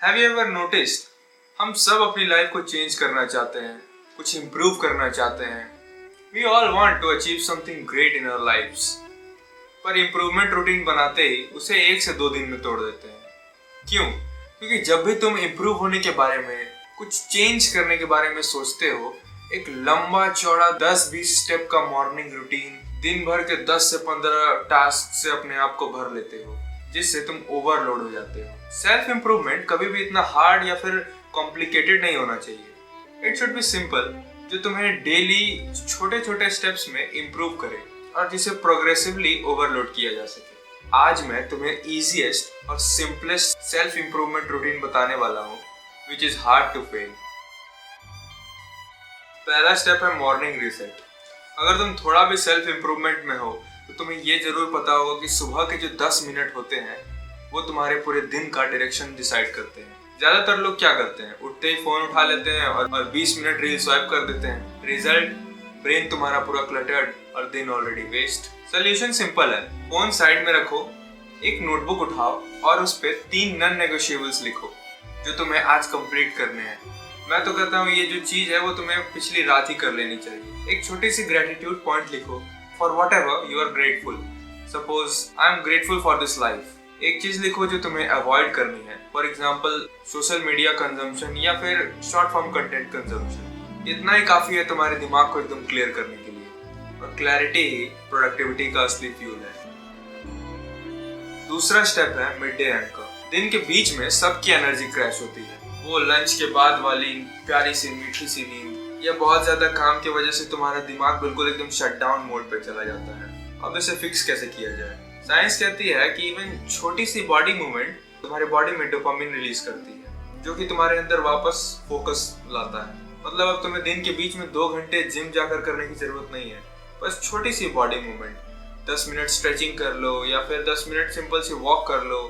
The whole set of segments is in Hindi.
हैव यू एवर नोटिस्ड, हम सब अपनी लाइफ को चेंज करना चाहते हैं, कुछ इम्प्रूव करना चाहते हैं। We all want to achieve something great in our lifes, पर इम्प्रूवमेंट रूटीन बनाते ही उसे 1 से 2 दिन में तोड़ देते हैं। क्यों? क्योंकि जब भी तुम इम्प्रूव होने के बारे में, कुछ चेंज करने के बारे में सोचते हो, एक लंबा चौड़ा 10-20 स्टेप का मॉर्निंग रूटीन, दिन भर के 10 से 15 टास्क से अपने आप को भर लेते हो, जिससे तुम ओवरलोड हो जाते हो। सेल्फ इम्प्रूवमेंट कभी भी इतना हार्ड या फिर कॉम्प्लिकेटेड नहीं होना चाहिए। इट शुड बी सिंपल, जो तुम्हें डेली छोटे छोटे स्टेप्स में इम्प्रूव करे और जिसे प्रोग्रेसिवली ओवरलोड किया जा सके। आज मैं तुम्हें इजीएस्ट और सिंपलेस्ट सेल्फ इम्प्रूवमेंट रूटीन बताने वाला हूँ, which is hard to fail. पहला स्टेप है मॉर्निंग रीसेट। अगर तुम थोड़ा भी सेल्फ इम्प्रूवमेंट में हो तो तुम्हें ये जरूर पता होगा कि सुबह के जो 10 मिनट होते हैं वो तुम्हारे पूरे दिन का डायरेक्शन डिसाइड करते हैं। ज्यादातर लोग क्या करते हैं, उठते ही फोन उठा लेते हैं और 20 मिनट रील स्वाइप कर देते हैं। रिजल्ट, ब्रेन तुम्हारा पूरा क्लटर्ड और दिन ऑलरेडी वेस्ट। सोल्यूशन सिंपल है, फोन साइड में रखो, एक नोटबुक उठाओ और उस पे 3 नॉन नेगोशिएबल्स लिखो जो तुम्हें आज कंप्लीट करने हैं। मैं तो कहता हूँ ये जो चीज है वो तुम्हें पिछली रात ही कर लेनी चाहिए। एक छोटी सी ग्रेटिट्यूड पॉइंट लिखो for whatever you are grateful. Suppose I am grateful for this life. एक चीज लिखो जो तुम्हें अवॉइड करनी है, for example social media consumption या फिर शॉर्ट फॉर्म कंटेंट कंजम्पशन। इतना ही काफी है तुम्हारे दिमाग को एकदम क्लियर करने के लिए, और क्लैरिटी ही प्रोडक्टिविटी का असली फ्यूल है। दूसरा स्टेप है मिड डे एंकर। दिन के बीच में सबकी एनर्जी क्रैश होती है। वो लंच के बाद वाली प्यारी सी मीठी सी नींद या बहुत ज्यादा काम की वजह से तुम्हारा दिमाग बिल्कुल एकदम शटडाउन मोड पे चला जाता है। अब इसे फिक्स कैसे किया जाए? साइंस कहती है कि इवन छोटी सी बॉडी मूवमेंट तुम्हारे बॉडी में डोपामिन रिलीज करती है, जो कि तुम्हारे अंदर वापस फोकस लाता है। मतलब अब तुम्हें दिन के बीच में 2 घंटे जिम जाकर करने की जरूरत नहीं है। बस छोटी सी बॉडी मूवमेंट, 10 मिनट स्ट्रेचिंग कर लो या फिर 10 मिनट सिंपल सी वॉक कर लो,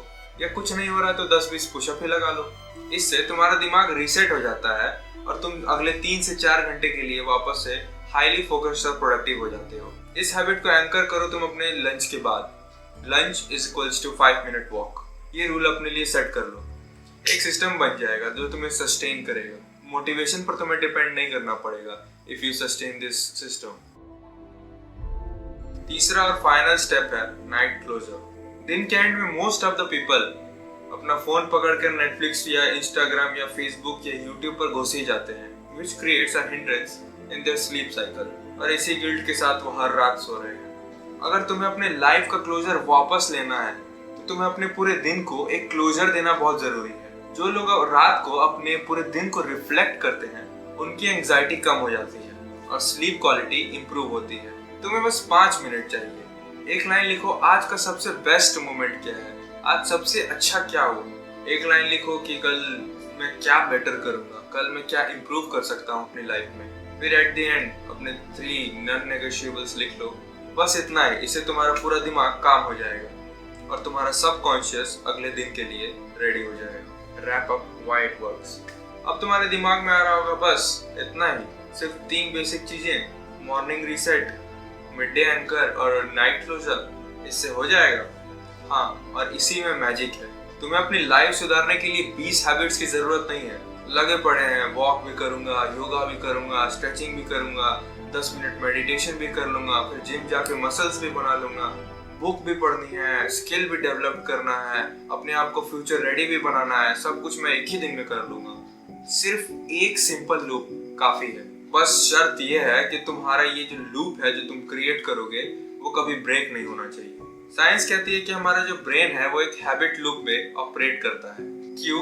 या कुछ नहीं हो रहा तो 10-20 पुशअप ही लगा लो। इससे तुम्हारा दिमाग रीसेट हो जाता है और तुम अगले 3 से 4 घंटे के लिए वापस से हाईली फोकस्ड और प्रोडक्टिव हो जाते हो। इस हैबिट को एंकर करो तुम अपने लंच के बाद। Lunch is equals to 5 minute walk. ये रूल अपने लिए सेट कर लो। एक सिस्टम बन जाएगा जो तुम्हें सस्टेन करेगा। मोटिवेशन पर तुम्हें डिपेंड नहीं करना पड़ेगा if you sustain this system. तीसरा और फाइनल स्टेप है नाइट क्लोजर। दिन के एंड में मोस्ट ऑफ द पीपल अपना फोन पकड़कर नेटफ्लिक्स या इंस्टाग्राम या फेसबुक या यूट्यूब पर घुस ही जाते हैं, which creates a hindrance in their sleep cycle। और इसी गिल्ट के साथ वो हर रात सो रहे हैं। अगर तुम्हें अपने लाइफ का क्लोजर वापस लेना है तो तुम्हें अपने पूरे दिन को एक क्लोजर देना बहुत जरूरी है। जो लोग रात को अपने पूरे दिन को रिफ्लेक्ट करते हैं उनकी एंजाइटी कम हो जाती है और स्लीप क्वालिटी इंप्रूव होती है। तुम्हें बस 5 मिनट चाहिए। एक लाइन लिखो, आज का सबसे बेस्ट मोमेंट क्या है, आज सबसे अच्छा क्या हो। एक लाइन लिखो कि कल मैं क्या बेटर करूंगा, कल मैं क्या इम्प्रूव कर सकता हूँ अपनी लाइफ में। फिर एट द एंड अपने 3 नॉन नेगोशिएबल्स लिख लो। बस इतना ही, इससे तुम्हारा पूरा दिमाग काम हो जाएगा और तुम्हारा सबकॉन्शियस अगले दिन के लिए रेडी हो जाएगा। Wrap up why it works. अब तुम्हारे दिमाग में आ रहा होगा बस इतना ही, सिर्फ 3 बेसिक चीजें, morning reset, mid day anchor और नाइट क्लोजर, इससे हो जाएगा। हाँ, और इसी में मैजिक है। तुम्हें अपनी लाइफ सुधारने के लिए 20 हैबिट्स की जरूरत नहीं है। लगे पड़े हैं, वॉक भी करूंगा, योगा भी करूंगा, स्ट्रेचिंग भी करूंगा, 10 मिनट मेडिटेशन भी कर लूंगा, फिर जिम जाके मसल्स भी बना लूंगा, बुक भी पढ़नी है, स्किल भी डेवलप करना है, अपने आप को फ्यूचर रेडी भी बनाना है। सब कुछ मैं एक ही दिन में कर लूंगा। सिर्फ एक सिंपल लूप काफी है। बस शर्त यह है कि तुम्हारा ये जो लूप है जो तुम क्रिएट करोगे वो कभी ब्रेक नहीं होना चाहिए। साइंस कहती है कि हमारा जो ब्रेन है वो एक हैबिट लूप में ऑपरेट करता है। Q,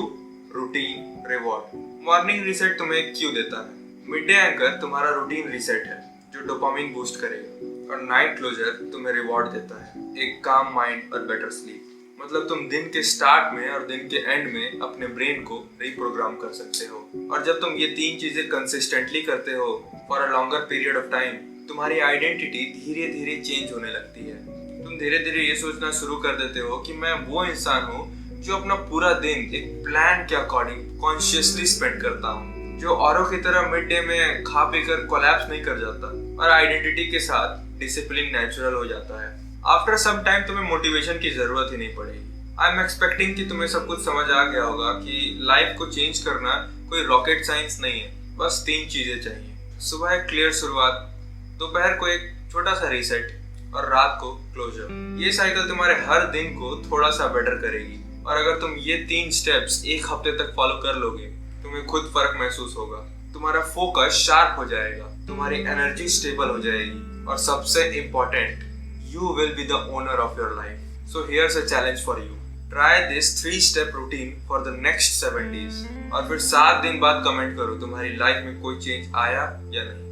routine, reward. Morning reset तुम्हें क्यू देता है, मिड डे एंकर तुम्हारा रूटीन रीसेट है जो डोपामिन बूस्ट करेगा, और नाइट क्लोजर तुम्हें रिवॉर्ड देता है, एक काम माइंड और बेटर स्लीप। मतलब तुम दिन के स्टार्ट में और दिन के एंड में अपने ब्रेन को रीप्रोग्राम कर सकते हो। और जब तुम ये 3 चीजें कंसिस्टेंटली करते हो for a longer period of time, तुम्हारी आइडेंटिटी धीरे धीरे चेंज होने लगती है। तुम धीरे धीरे ये सोचना शुरू कर देते हो कि मैं वो इंसान हूँ जो अपना पूरा दिन एक प्लान के अकॉर्डिंग कॉन्शियसली स्पेंड करता हूँ, जो औरों की तरह मिड डे में खा पी कर कोलैप्स नहीं कर जाता, और आइडेंटिटी के साथ डिसिप्लिन नेचुरल हो जाता है। आफ्टर सम टाइम तुम्हें मोटिवेशन की जरूरत ही नहीं पड़ेगी। आई एम एक्सपेक्टिंग कि तुम्हें सब कुछ समझ आ गया होगा कि लाइफ को चेंज करना कोई रॉकेट साइंस नहीं है। बस 3 चीजें चाहिए। सुबह एक क्लियर शुरुआत, दोपहर को एक छोटा सा रीसेट और रात को क्लोजर। ये साइकिल तुम्हारे हर दिन को थोड़ा सा बेटर करेगी। और अगर तुम ये 3 स्टेप्स एक हफ्ते तक फॉलो कर लोगे, तुम्हें खुद फर्क महसूस होगा। तुम्हारा फोकस शार्प हो जाएगा, तुम्हारी एनर्जी स्टेबल हो जाएगी और सबसे important, you will be the owner of your life. So here's a challenge for you. Try this 3-step routine for the next 7 days. और फिर 7 दिन बाद कमेंट करो तुम्हारी लाइफ में कोई चेंज आया या नहीं।